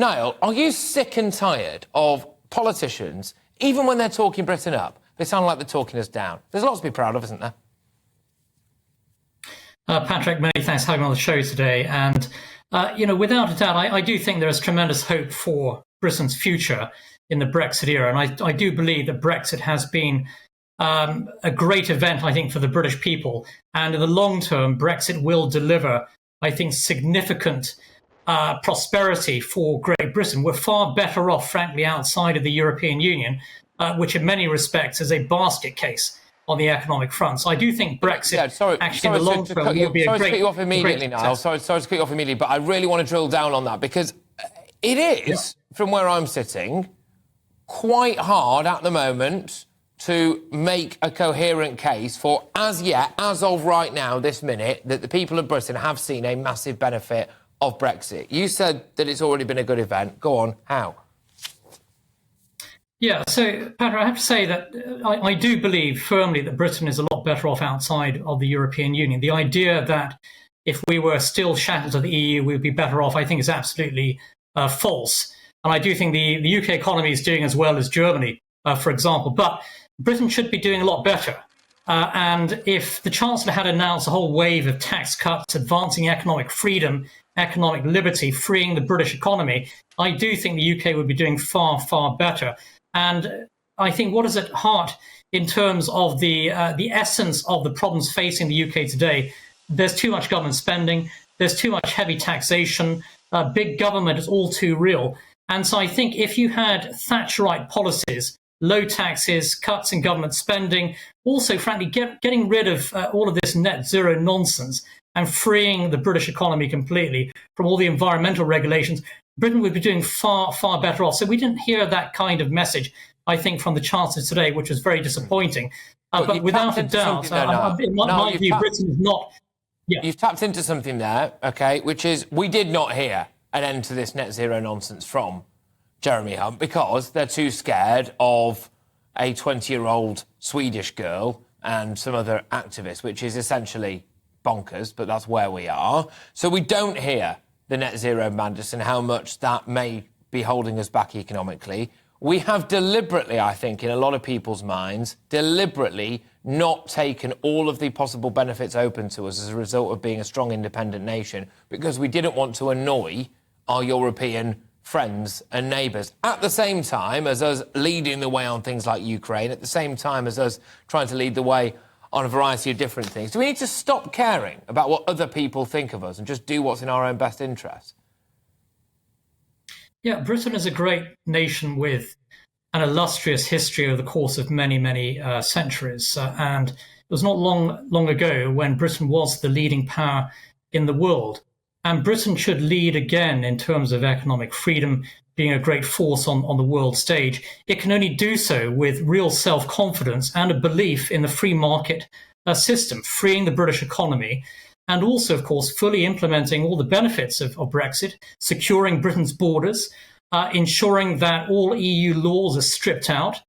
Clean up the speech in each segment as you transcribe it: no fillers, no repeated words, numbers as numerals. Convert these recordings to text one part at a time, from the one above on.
Niall, are you sick and tired of politicians, even when they're talking Britain up, they sound like they're talking us down? There's lots to be proud of, isn't there? Patrick, many thanks for having me on the show today. And, without a doubt, I do think there is tremendous hope for Britain's future in the Brexit era. And I do believe that Brexit has been a great event, I think, for the British people. And in the long term, Brexit will deliver, I think, significant prosperity for Great Britain. We're far better off, frankly, outside of the European Union, which in many respects is a basket case on the economic front. So I do think Brexit, in the long term, will be a great... Sorry to cut you off immediately, Niall. Sorry to cut you off immediately, but I really want to drill down on that, because it is, from where I'm sitting, quite hard at the moment to make a coherent case for, as of right now, this minute, that the people of Britain have seen a massive benefit of Brexit. You said that it's already been a good event. Go on, how? Yeah, so, Patrick, I have to say that I do believe firmly that Britain is a lot better off outside of the European Union. The idea that if we were still shackled to the EU, we would be better off, I think, is absolutely false. And I do think the UK economy is doing as well as Germany, for example. But Britain should be doing a lot better. And if the Chancellor had announced a whole wave of tax cuts, advancing economic freedom, economic liberty, freeing the British economy, I do think the UK would be doing far, far better. And I think what is at heart in terms of the essence of the problems facing the UK today, there's too much government spending, there's too much heavy taxation, big government is all too real. And so I think if you had Thatcherite policies, low taxes, cuts in government spending, also, frankly, getting rid of all of this net zero nonsense and freeing the British economy completely from all the environmental regulations, Britain would be doing far, far better off. So we didn't hear that kind of message, I think, from the Chancellor today, which was very disappointing. But without a doubt, in my view, Britain is not... Yeah. You've tapped into something there, OK, which is we did not hear an end to this net zero nonsense from Jeremy Hunt because they're too scared of a 20-year-old Swedish girl and some other activists, which is essentially bonkers, but that's where we are. So we don't hear the net zero madness and how much that may be holding us back economically. We have deliberately, I think, in a lot of people's minds, deliberately not taken all of the possible benefits open to us as a result of being a strong independent nation because we didn't want to annoy our European friends and neighbours, at the same time as us leading the way on things like Ukraine, at the same time as us trying to lead the way on a variety of different things. Do we need to stop caring about what other people think of us and just do what's in our own best interest? Yeah, Britain is a great nation with an illustrious history over the course of many, many centuries. And it was not long ago when Britain was the leading power in the world. And Britain should lead again in terms of economic freedom, being a great force on the world stage. It can only do so with real self-confidence and a belief in the free market system, freeing the British economy, and also, of course, fully implementing all the benefits of Brexit, securing Britain's borders, ensuring that all EU laws are stripped out.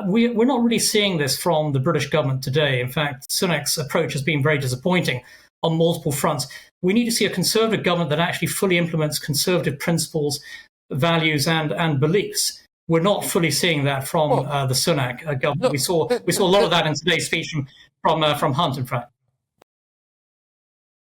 We're not really seeing this from the British government today. In fact, Sunak's approach has been very disappointing on multiple fronts. We need to see a Conservative government that actually fully implements Conservative principles, values and beliefs. We're not fully seeing that from the Sunak government. We saw a lot of that in today's speech from Hunt, in fact.